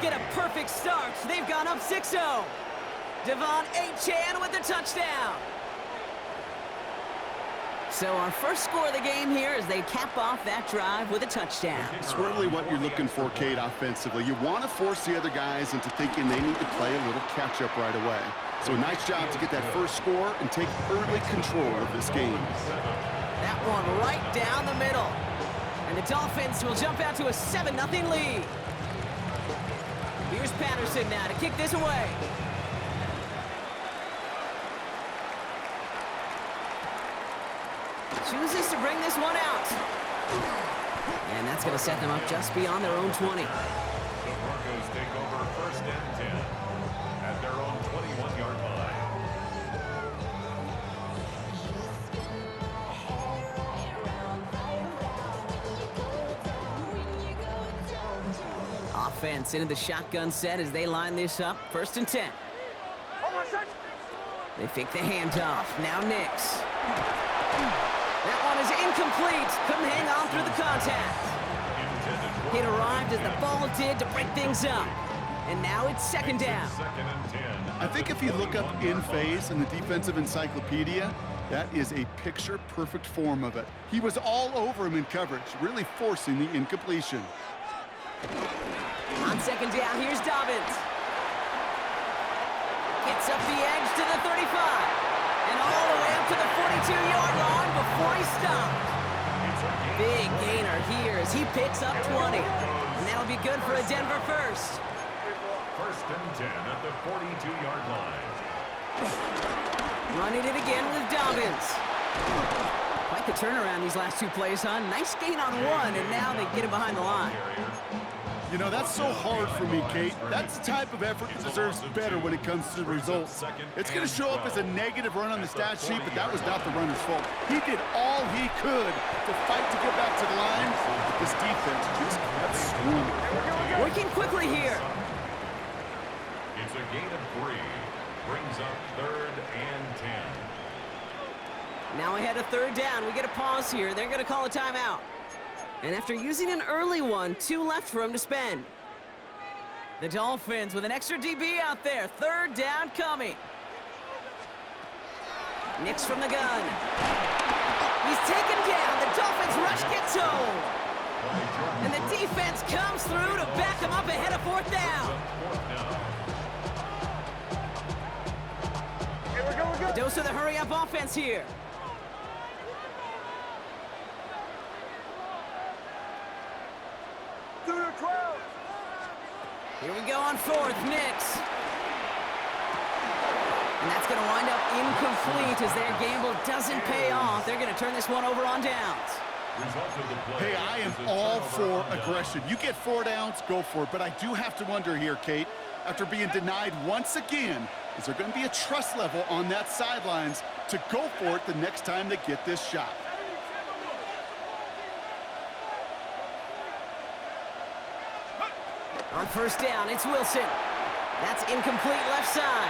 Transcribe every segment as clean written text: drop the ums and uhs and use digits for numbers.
get a perfect start. They've gone up 6-0. Devon Achane with the touchdown. So our first score of the game here is they cap off that drive with a touchdown. It's really what you're looking for, Kate, offensively. You want to force the other guys into thinking they need to play a little catch-up right away. So nice job to get that first score and take early control of this game. That one right down the middle. And the Dolphins will jump out to a 7-0 lead. Here's Patterson now to kick this away. Chooses to bring this one out. And that's going to set them up just beyond their own 20. The Broncos take over 1st and 10 at their own 21-yard line. Offense into the shotgun set as they line this up. 1st and 10. They fake the handoff. Now Nix. That one is incomplete. Couldn't hang on through the contact. It arrived as the ball did to break things up. And now it's 2nd down. 2nd and 10. I think if you look up in phase in the defensive encyclopedia, that is a picture-perfect form of it. He was all over him in coverage, really forcing the incompletion. On 2nd down, here's Dobbins. Gets up the edge to the 35. And all the way up to the 42-yard line before he stopped. Big gainer here as he picks up 20. And that'll be good for a Denver first. 1st and 10 at the 42-yard line. Running it again with Dobbins. Quite the turnaround these last 2 plays, huh? Nice gain on one, and now they get him behind the line. You know, that's so hard for me, Kate. That's the type of effort that deserves better when it comes to the results. It's going to show up as a negative run on the stat sheet, but that was not the runner's fault. He did all he could to fight to get back to the line. This defense just kept swimming. Working quickly here. It's a gain of 3. Brings up 3rd and 10. Now ahead of 3rd down. We get a pause here. They're going to call a timeout. And after using an early one, 2 left for him to spend. The Dolphins with an extra DB out there. 3rd down coming. Nix from the gun. He's taken down. The Dolphins rush gets home. And the defense comes through to back him up ahead of 4th down. The dose of the hurry-up offense here. Here we go on 4th, Nix. And that's going to wind up incomplete as their gamble doesn't pay off. They're going to turn this one over on downs. Hey, I am all for aggression. You get 4 downs, go for it. But I do have to wonder here, Kate, after being denied once again, is there going to be a trust level on that sidelines to go for it the next time they get this shot? On 1st down, it's Wilson. That's incomplete left side.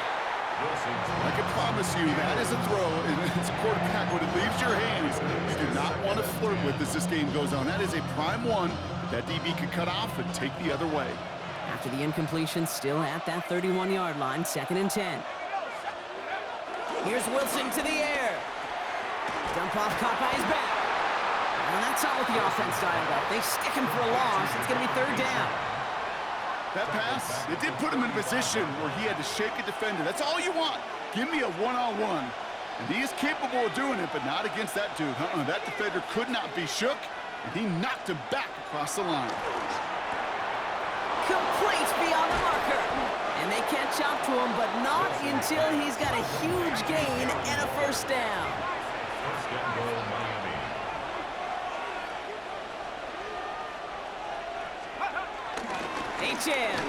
I can promise you that is a throw, and it's a quarterback when it leaves your hands. You do not want to flirt with as this game goes on. That is a prime one that DB can cut off and take the other way. After the incompletion, still at that 31-yard line, 2nd and 10. Here's Wilson to the air. Dump off caught by his back. And that's not what the offense dialed up. They stick him for a loss. It's going to be 3rd down. That pass, it did put him in a position where he had to shake a defender. That's all you want. Give me a one-on-one. And he is capable of doing it, but not against that dude. That defender could not be shook, and he knocked him back across the line. Complete beyond the marker. And they catch up to him, but not until he's got a huge gain and a 1st down. 1st and goal, Miami. Achane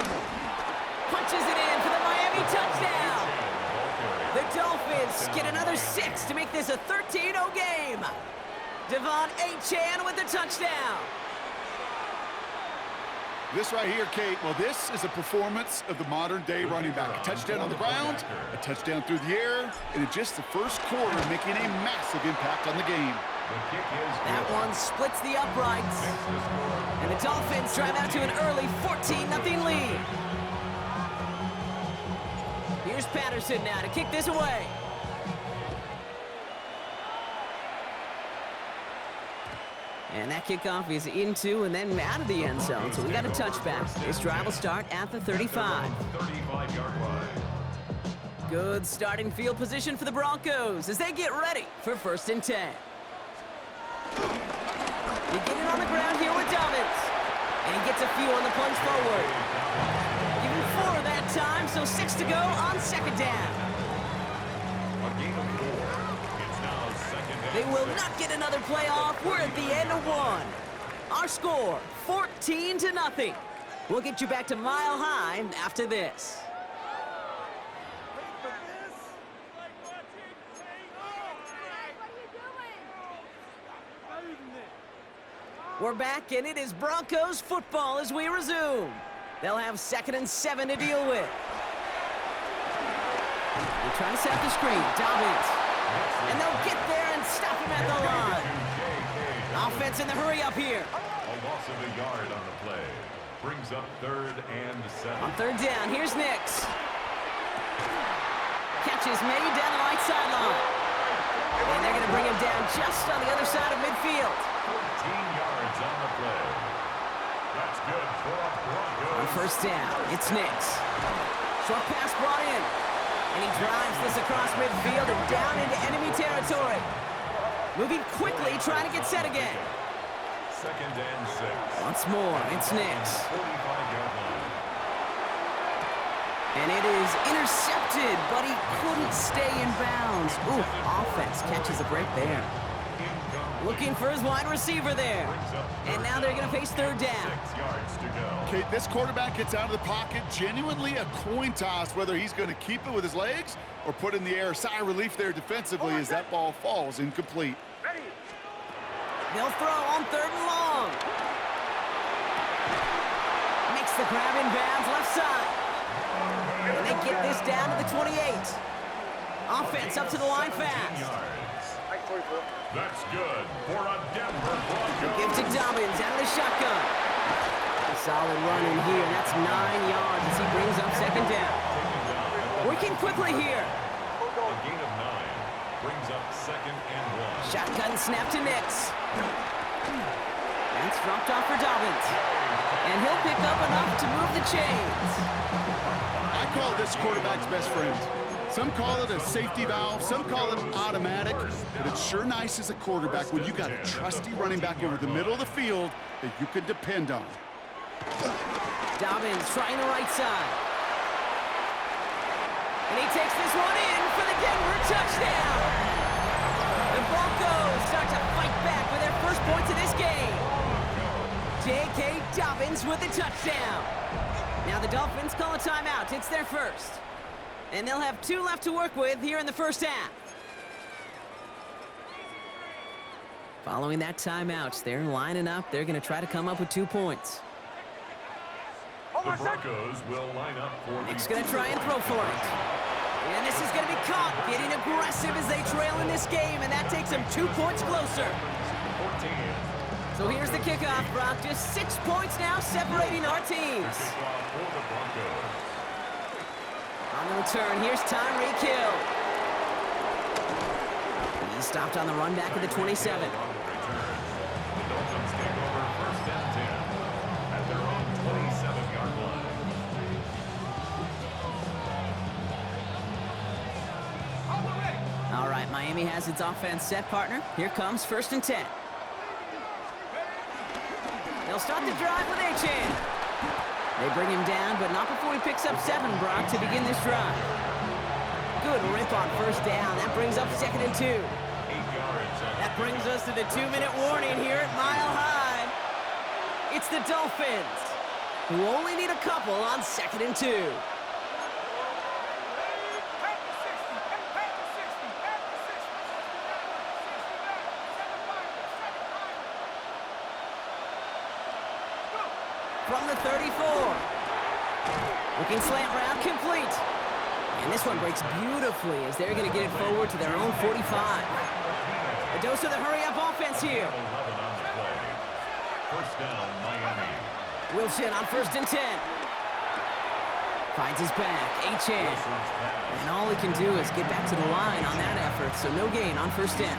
punches it in for the Miami touchdown. The Dolphins get another 6 to make this a 13-0 game. Devon Achane with the touchdown. This right here, Kate, well, this is a performance of the modern-day running back. A touchdown on the ground, a touchdown through the air, and in just the first quarter, making a massive impact on the game. That one splits the uprights. And the Dolphins drive out to an early 14-0 lead. Here's Patterson now to kick this away. And that kickoff is into and then out of the end zone, so we got a touchback. This drive will start at the 35. 35-yard line. Good starting field position for the Broncos as they get ready for 1st and 10. Beginning on the ground here with Dobbins. And he gets a few on the plunge forward. Even 4 that time, so 6 to go on 2nd down. A gain of 4. It's now 2nd and They will 6. not get another playoff. We're at the end of 1. Our score, 14-0. We'll get you back to Mile High after this. We're back, and it is Broncos football as we resume. They'll have 2nd and 7 to deal with. They're trying to set up the screen. Dobbins. And they'll get there and stop him at the line. Offense in the hurry up here. A loss of a yard on the play. Brings up 3rd and 7. On 3rd down, here's Nix. Catch is made down the right sideline. And they're going to bring him down just on the other side of midfield. 14 yards on the play. That's good for a Broncos. On 1st down, it's Nix. Short pass brought in. And he drives this across midfield and down into enemy territory. Moving quickly, trying to get set again. 2nd and 6. Once more, it's Nix. 45-yard line. And it is intercepted, but he couldn't stay in bounds. Ooh, offense catches a break there. Looking for his wide receiver there. And now they're going to face 3rd down. 6 yards to go. Okay, this quarterback gets out of the pocket, genuinely a coin toss whether he's going to keep it with his legs or put in the air. Sigh of relief there defensively as that ball falls incomplete. They'll throw on 3rd and long. Makes the grab in bounds left side. And they get this down to the 28. Offense up to the line fast. That's good for a Denver Broncos. Give to Dobbins out of the shotgun. A solid run in here, and that's 9 yards as he brings up 2nd down. Working quickly here. A gain of 9 brings up 2nd and 1. Shotgun snap to Nix. That's dropped off for Dobbins. And he'll pick up enough to move the chains. I call this quarterback's best friend. Some call it a safety valve, some call it automatic, but it's sure nice as a quarterback when you got a trusty running back over the middle of the field that you can depend on. Dobbins trying the right side. And he takes this one in for the Denver touchdown. The Broncos start to fight back with their first points of this game. J.K. Dobbins with the touchdown. Now the Dolphins call a timeout. It's their first. And they'll have 2 left to work with here in the 1st half. Following that timeout, they're lining up. They're going to try to come up with 2 points. The Broncos will line up for Nick's going to try and throw for it. And this is going to be caught, getting aggressive as they trail in this game, and that takes them 2 points closer. 14. So here's the kickoff, Brock. Just 6 points now separating our teams. Kickoff for the Broncos. On the return, here's Tyreek Hill. He stopped on the run back at the 27. On the return, the Dolphins take over 1st and 10 at their own 27-yard line. All right, Miami has its offense set, partner. Here comes 1st and 10. They'll start the drive with Achane. They bring him down, but not before he picks up 7, Brock, to begin this drive. Good rip on 1st down. That brings up 2nd and 2. 8 yards. That brings us to the 2-minute warning here at Mile High. It's the Dolphins, who only need a couple on 2nd and 2. From the 34. Looking slant route complete. And this one breaks beautifully as they're going to get it forward to their own 45. A dose of the hurry-up offense here. 11 on the play. 1st down, Miami. Wilson on 1st and 10. Finds his back, H-in. And all he can do is get back to the line on that effort, so no gain on first down.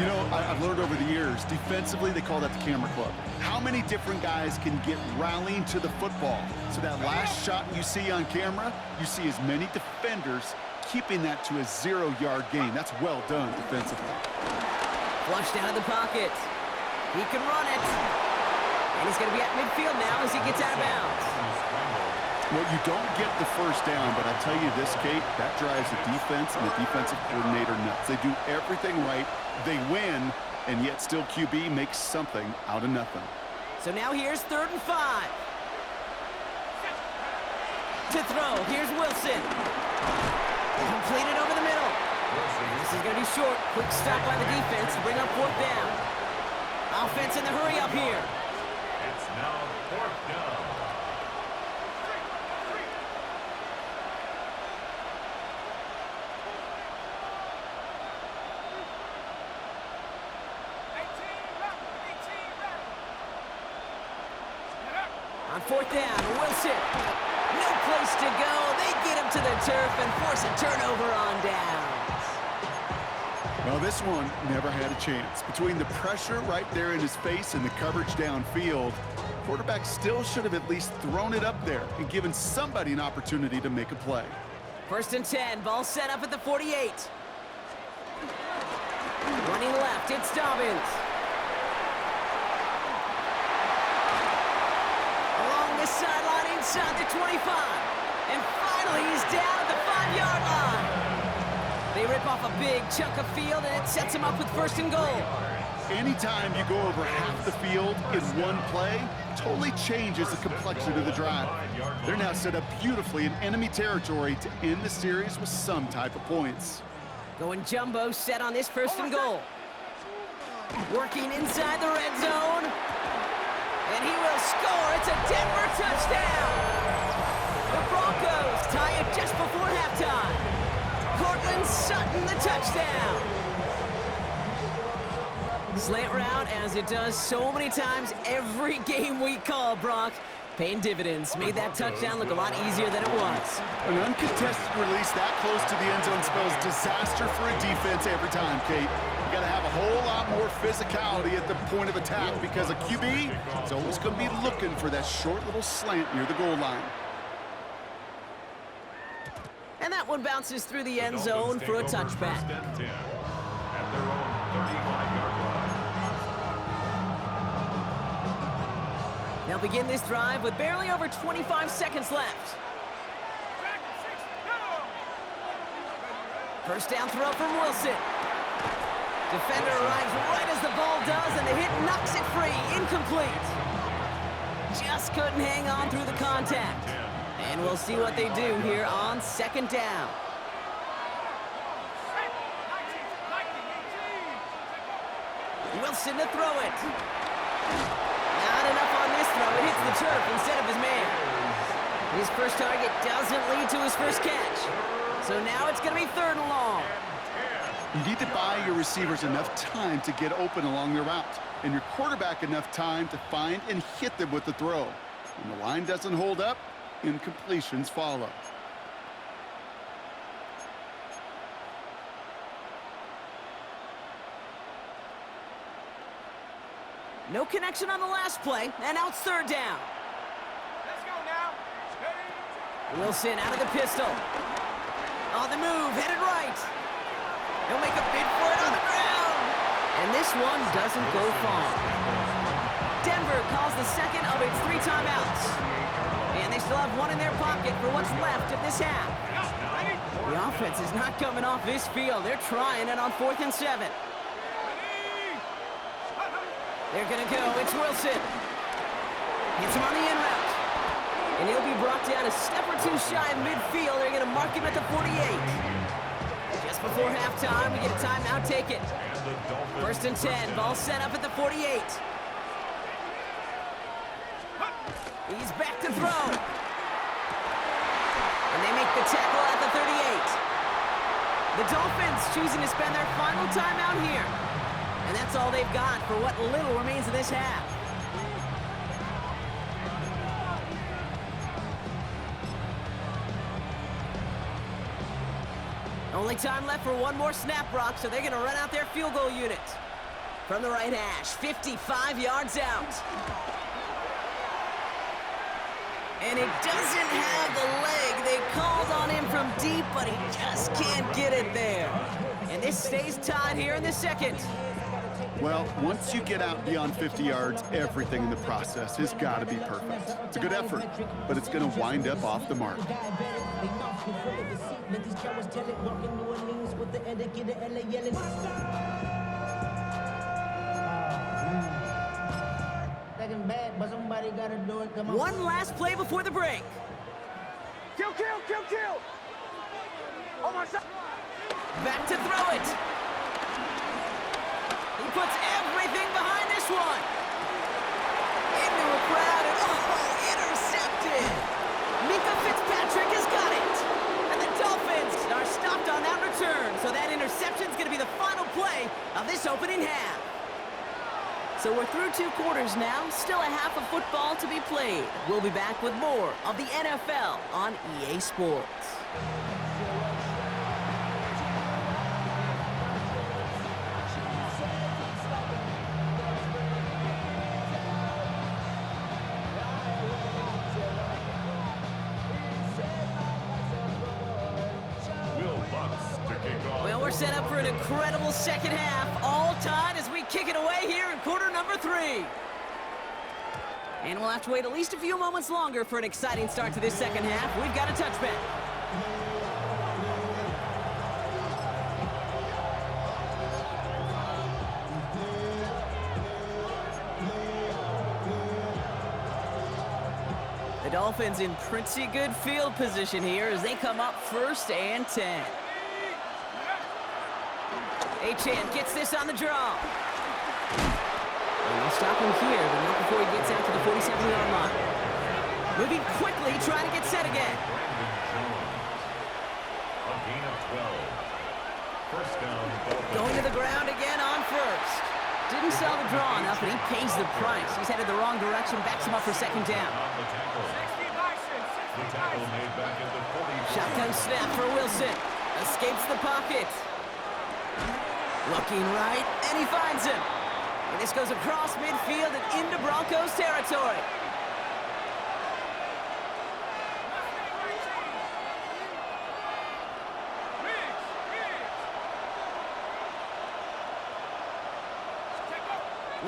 You know, I've learned over the years, defensively, they call that the camera club. How many different guys can get rallying to the football? So that last shot you see on camera, you see as many defenders keeping that to a 0-yard gain. That's well done defensively. Flushed out of the pocket. He can run it. And he's going to be at midfield now as he gets out of bounds. Well, you don't get the first down, but I tell you this, Kate, that drives the defense and the defensive coordinator nuts. They do everything right. They win, and yet still QB makes something out of nothing. So now here's 3rd and 5. To throw, here's Wilson. Completed over the middle. And this is going to be short. Quick stop by the defense to bring up 4th down. Offense in the hurry up here. It's now 4th down. On 4th down, Wilson. No place to go. They get him to the turf and force a turnover on downs. Well, this one never had a chance. Between the pressure right there in his face and the coverage downfield, quarterback still should have at least thrown it up there and given somebody an opportunity to make a play. 1st and 10, ball set up at the 48. Running left, it's Dobbins. Along the sideline inside the 25. And finally, he's down at the 5-yard line. They rip off a big chunk of field, and it sets him up with 1st and goal. Anytime you go over half the field in one play, totally changes the complexion of the drive. They're now set up beautifully in enemy territory to end the series with some type of points. Going jumbo set on this 1st and goal. Working inside the red zone. And he will score. It's a Denver touchdown. The Broncos tie it just before halftime. Cortland Sutton the touchdown. Slant route, as it does so many times every game we call, Brock. Paying dividends. Made that touchdown look a lot easier than it was. An uncontested release that close to the end zone spells disaster for a defense every time, Kate. You got to have a whole lot more physicality at the point of attack because a QB is always going to be looking for that short little slant near the goal line. And that one bounces through the end zone for a touchback. At their own 35-yard line. They'll begin this drive with barely over 25 seconds left. 1st down throw from Wilson. Defender arrives right as the ball does, and the hit knocks it free. Incomplete. Just couldn't hang on through the contact. And we'll see what they do here on 2nd down. Wilson to throw it. Not enough on this throw. It hits the turf instead of his man. His first target doesn't lead to his first catch. So now it's going to be 3rd and long. You need to buy your receivers enough time to get open along their route, and your quarterback enough time to find and hit them with the throw. When the line doesn't hold up, incompletions follow. No connection on the last play, and now it's 3rd down. Let's go now. Steady. Wilson out of the pistol. On the move, headed right. He'll make a bid for it on the ground. And this one doesn't go far. Denver calls the second of its 3 timeouts. And they still have one in their pocket for what's left of this half. The offense is not coming off this field. They're trying it on 4th and 7. They're going to go. It's Wilson. Hits him on the in route. And he'll be brought down a step or 2 shy of midfield. They're going to mark him at the 48. Just before halftime, we get a timeout. Take it. 1st and 10. Ball set up at the 48. He's back to throw. And they make the tackle at the 38. The Dolphins choosing to spend their final timeout here. And that's all they've got for what little remains of this half. Only time left for one more snap, Brock, so they're going to run out their field goal unit. From the right hash, 55 yards out. And it doesn't have the leg. They called on him from deep, but he just can't get it there. And this stays tied here in the second. Well, once you get out beyond 50 yards, everything in the process has got to be perfect. It's a good effort, but it's going to wind up off the mark. One last play before the break. Kill, kill, kill, kill. Oh my God. Back to throw it. He puts everything behind this one. Into a crowd and intercepted. Mika Fitzpatrick has got it. And the Dolphins are stopped on that return. So that interception is going to be the final play of this opening half. So we're through 2 quarters now, still a half of football to be played. We'll be back with more of the NFL on EA Sports. Well, we're set up for an incredible second half, all tied as we kick it away here in quarter number 3. And we'll have to wait at least a few moments longer for an exciting start to this second half. We've got a touchback. The Dolphins in pretty good field position here as they come up 1st and 10. Achane gets this on the draw. And they'll stop him here, but not before he gets out to the 47-yard line. Moving quickly, trying to get set again. A gain of 12. First down. Going to the ground again on first. Didn't sell the draw enough, and he pays the price. He's headed the wrong direction, backs him up for second down. The tackle made back at the 40. Shotgun snap for Wilson. Escapes the pocket. Looking right, and he finds him. And this goes across midfield and into Broncos territory.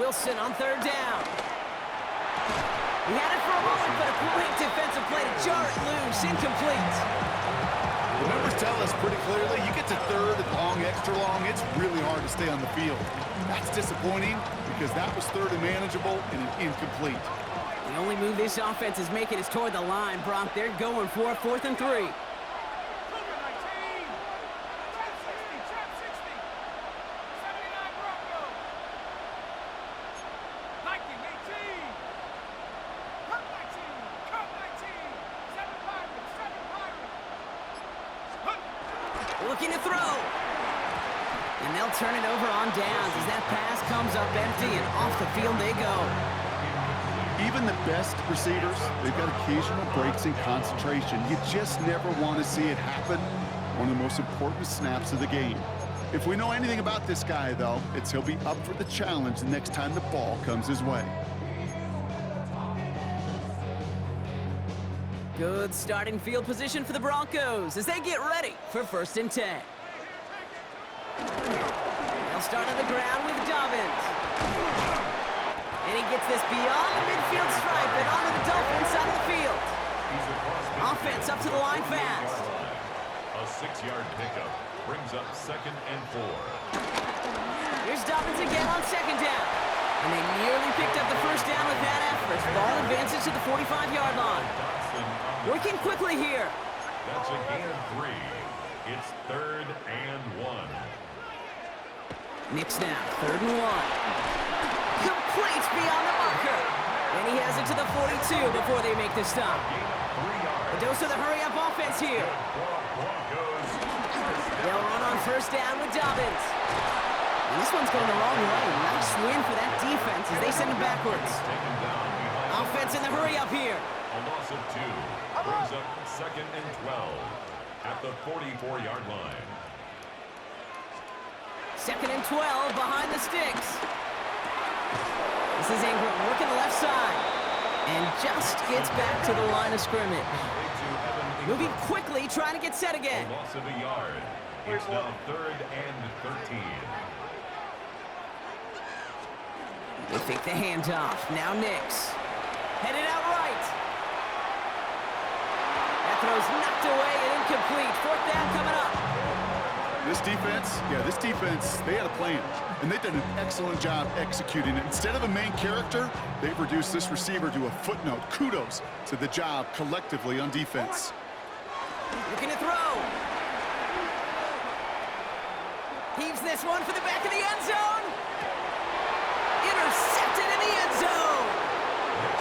Wilson on 3rd down. He had it for a moment, but a great defensive play to jar it loose, incomplete. The numbers tell us pretty clearly, you get to 3rd and long, extra long, it's really hard to stay on the field. That's disappointing because that was 3rd and manageable and an incomplete. The only move this offense is making is toward the line, Brock. They're going for 4th and 3. Looking to throw. And they'll turn it over on downs as that pass comes up empty and off the field they go. Even the best receivers, they've got occasional breaks in concentration. You just never want to see it happen. One of the most important snaps of the game. If we know anything about this guy, though, it's he'll be up for the challenge the next time the ball comes his way. Good starting field position for the Broncos as they get ready for 1st and 10. They'll start on the ground with Dobbins. And he gets this beyond the midfield stripe and onto the Dolphins side of the field. Offense up to the line fast. A 6-yard pickup brings up 2nd and 4. Here's Dobbins again on 2nd down. And they nearly picked up the 1st down with that effort. Ball advances to the 45-yard line. Working quickly here. That's a gain of 3. It's 3rd and 1. Knicks now, 3rd and 1. Complete beyond the marker. And he has it to the 42 before they make the stop. A dose of the hurry-up offense here. They'll run on 1st down with Dobbins. And this one's going the wrong way. Nice win for that defense as they send it backwards. Offense in the hurry-up here. A loss of 2 brings up 2nd and 12 at the 44-yard line. 2nd and 12 behind the sticks. This is Ingram working the left side. And just gets back to the line of scrimmage. Moving quickly, trying to get set again. Loss of a yard. It's now 3rd and 13. They fake the handoff. Now Nix. Headed out right. That throw's knocked away and incomplete. 4th down coming up. This defense, they had a plan. And they've done an excellent job executing it. Instead of a main character, they've reduced this receiver to a footnote. Kudos to the job collectively on defense. Looking to throw. Heaves this one for the back of the end zone. Intercepted in the end zone.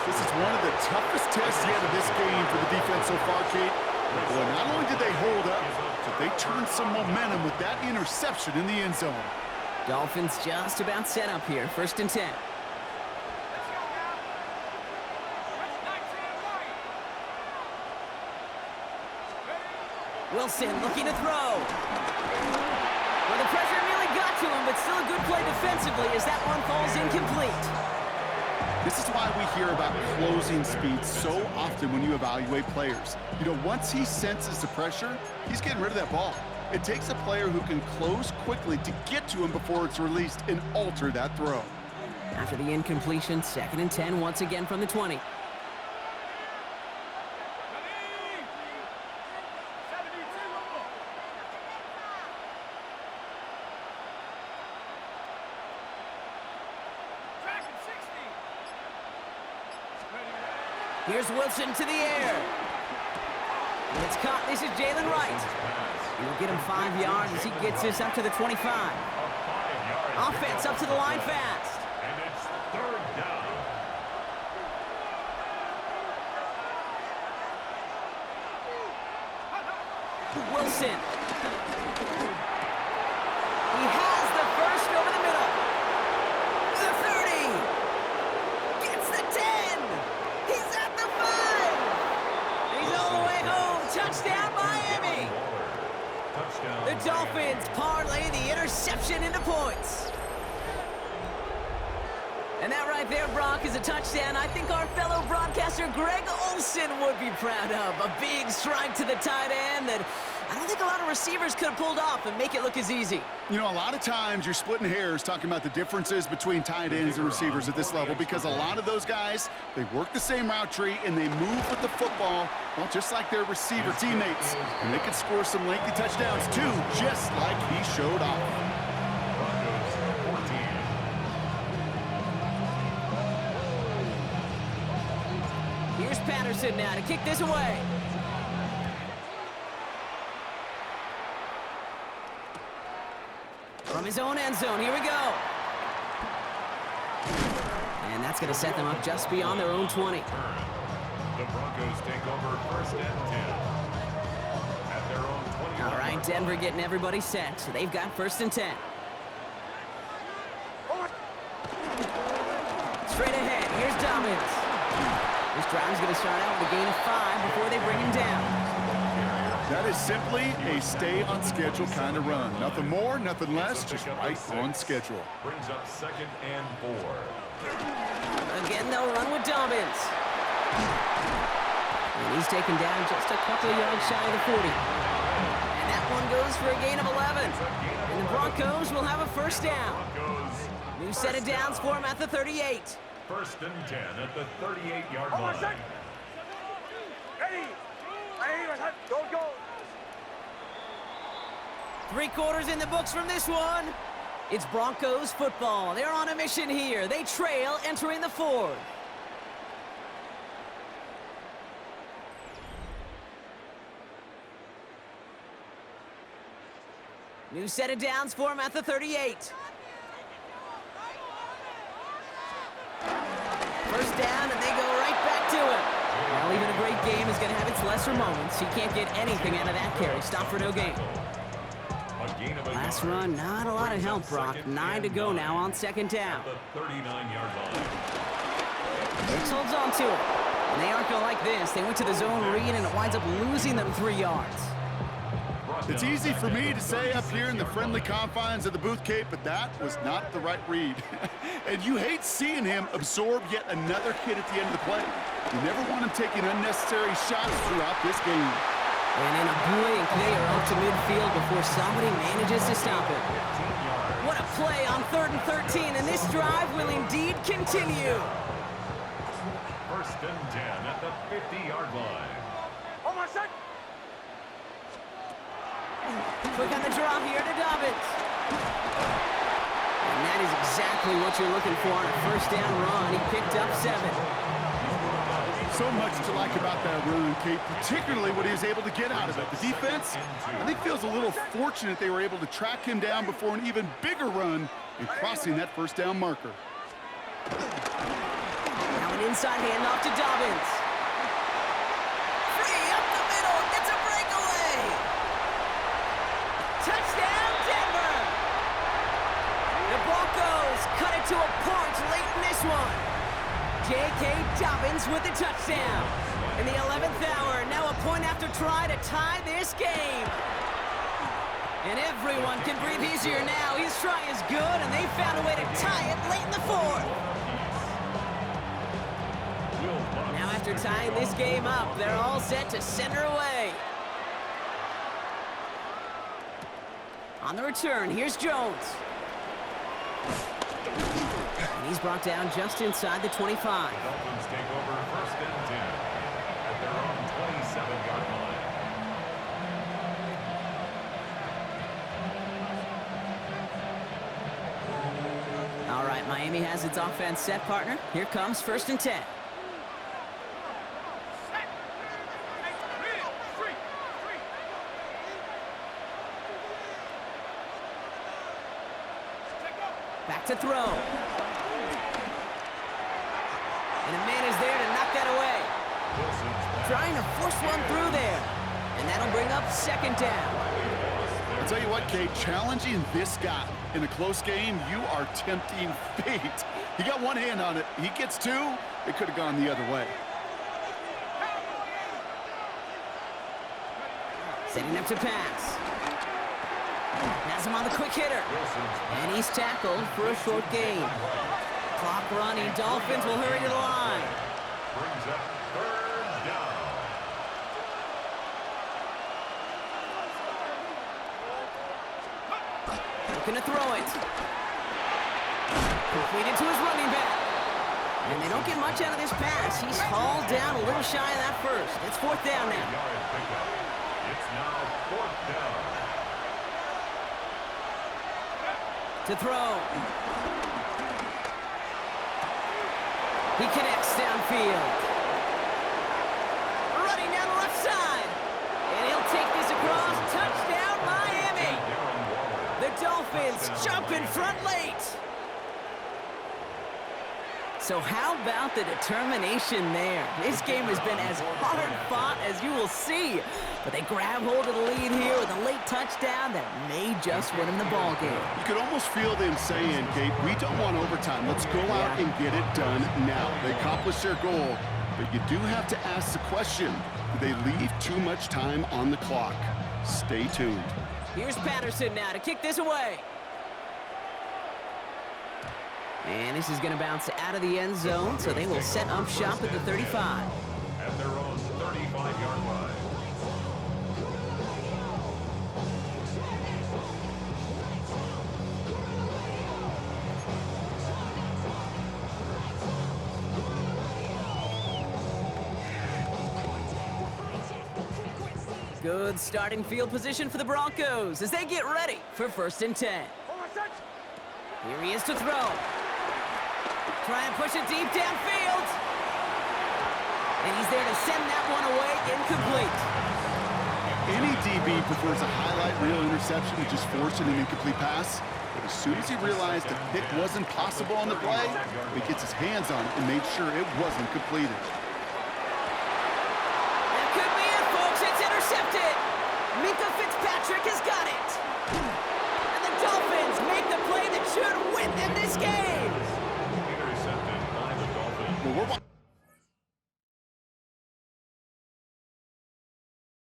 This is one of the toughest tests yet of this game for the defense so far, Kate. Boy, not only did they hold up, but they turned some momentum with that interception in the end zone. Dolphins just about set up here. 1st and 10. Wilson looking to throw. Well, the pressure nearly got to him, but still a good play defensively as that one falls incomplete. This is why we hear about closing speed so often when you evaluate players. You know, once he senses the pressure, he's getting rid of that ball. It takes a player who can close quickly to get to him before it's released and alter that throw. After the incompletion, 2nd and 10 once again from the 20. Here's Wilson to the air. And it's caught. This is Jalen Wright. He'll get him 5 yards as he gets this up to the 25. Offense up to the line fast. And it's 3rd down. Wilson. He has the first over the middle. The 30. Gets the 10. He's at the 5. He's all the way home. Touchdown, Miami. Touchdown. The Dolphins parlay the interception into points. And that right there, Brock, is a touchdown I think our fellow broadcaster Greg Olsen would be proud of. A big strike to the tight end that I don't think a lot of receivers could have pulled off and make it look as easy. You know, a lot of times you're splitting hairs talking about the differences between tight ends and receivers at this level because a lot of those guys, they work the same route tree and they move with the football, well, just like their receiver teammates. And they can score some lengthy touchdowns too, just like he showed off. Broncos 14. Here's Patterson now to kick this away. From his own end zone, here we go. And that's going to set them up just beyond their own 20. The Broncos take over 1st and 10. At their own 20. All right, Denver getting everybody set. So they've got 1st and 10. Straight ahead, here's Dobbins. This drive's going to start out with a gain of 5 before they bring him down. That is simply a stay-on-schedule kind of run. Nothing more, nothing less, just right on schedule. Brings up 2nd and 4. Again, they'll run with Dobbins. And he's taken down just a couple of yards shy of the 40. And that one goes for a gain of 11. And the Broncos will have a 1st down. New set of downs for him at the 38. 1st and 10 at the 38-yard line. Ready. Go. 3 quarters in the books from this one. It's Broncos football. They're on a mission here. They trail entering the 4th. New set of downs for him at the 38. 1st down, and they go right back to it. Well, even a great game is going to have its lesser moments. He can't get anything out of that carry. Stop for no gain. Last run, not a lot of help, Brock. 9 to go now on 2nd down. The 39-yard line. Hicks holds on to it. And they aren't going to like this. They went to the zone read, and it winds up losing them 3 yards. It's easy for me to say up here in the friendly confines of the booth, Kate, but that was not the right read. And you hate seeing him absorb yet another hit at the end of the play. You never want him taking unnecessary shots throughout this game. And in a blink, they are up to midfield before somebody manages to stop it. What a play on 3rd and 13, and this drive will indeed continue. 1st and 10 at the 50-yard line. On my set. Quick on the draw here to Dobbins. And that is exactly what you're looking for on a 1st down run. He picked up 7. So much to like about that run, Kate, particularly what he was able to get out of it. The defense, I think, feels a little fortunate they were able to track him down before an even bigger run and crossing that 1st down marker. Now an inside handoff to Dobbins. Free up the middle, gets a breakaway. Touchdown, Denver. The Broncos cut it to a point late in this one. J.K. Dobbins with the touchdown. In the 11th hour, now a point after try to tie this game. And everyone can breathe easier now. His try is good, and they found a way to tie it late in the 4th. Now after tying this game up, they're all set to center away. On the return, here's Jones. And he's brought down just inside the 25. Dolphins take over 1st and 10 at their own 27-yard line. All right, Miami has its offense set, partner. Here comes 1st and 10. Back to throw. And a man is there to knock that away. Trying to force one through there. And that'll bring up 2nd down. I'll tell you what, Kate, challenging this guy in a close game, you are tempting fate. He got one hand on it. He gets 2. It could have gone the other way. Setting up to pass. Has him on the quick hitter. And he's tackled for a short gain. Clock running. Dolphins will hurry to the line. Brings up 3rd down. Looking to throw it. Completed to his running back. And they don't get much out of this pass. He's hauled down a little shy of that first. It's 4th down now. It's now 4th down. To throw. He connects downfield. Running down the left side. And he'll take this across. Touchdown, Miami. The Dolphins jump in front late. So how about the determination there? This game has been as hard fought as you will see. But they grab hold of the lead here with a late touchdown that may just win them the ball game. You could almost feel them saying, Kate, we don't want overtime. Let's go out and get it done now. They accomplished their goal, but you do have to ask the question, do they leave too much time on the clock? Stay tuned. Here's Patterson now to kick this away. And this is going to bounce out of the end zone, so they will set up shop at the 35. At their own 35-yard line. Good starting field position for the Broncos as they get ready for 1st and 10. Here he is to throw. Try and push it deep downfield. And he's there to send that one away, incomplete. Any DB prefers a highlight reel interception to just forcing an incomplete pass. But as soon as he realized the pick wasn't possible on the play, he gets his hands on it and made sure it wasn't completed.